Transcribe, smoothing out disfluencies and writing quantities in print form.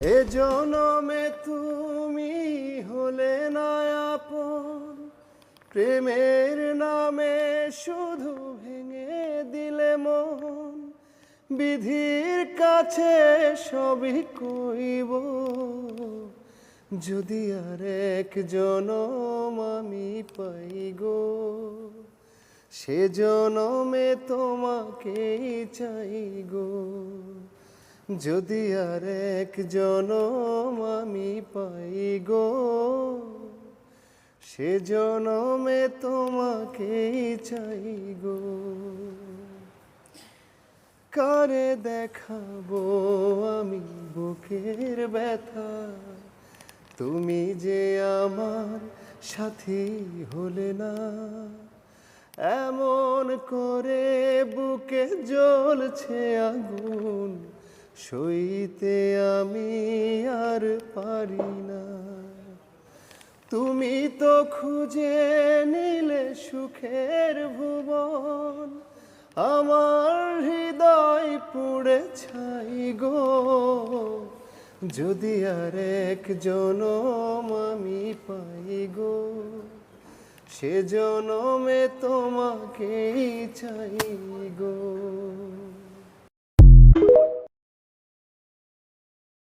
এ জনমে তুমি হলে না আপন, প্রেমের নামে শুধু ভেঙে দিলে মন। বিধির কাছে সবই কইব, যদি আর এক জনম আমি পাই গো, সে জনমে তোমাকেই চাই গো। যদি আর এক জনম আমি পাই গো, সে জনমে তোমাকেই চাই গো। কারে দেখাবো আমি বুকের ব্যথা, তুমি যে আমার সাথী হলে না। এমন করে বুকে জ্বলছে আগুন, সইতে আমি আর পারি না। তুমি তো খুঁজে নিলে সুখের ভুবন, আমার হৃদয় পুড়ে ছাই গো। যদি আর এক জনম আমি পাই গো, সে জনমে তোমাকেই চাই গো।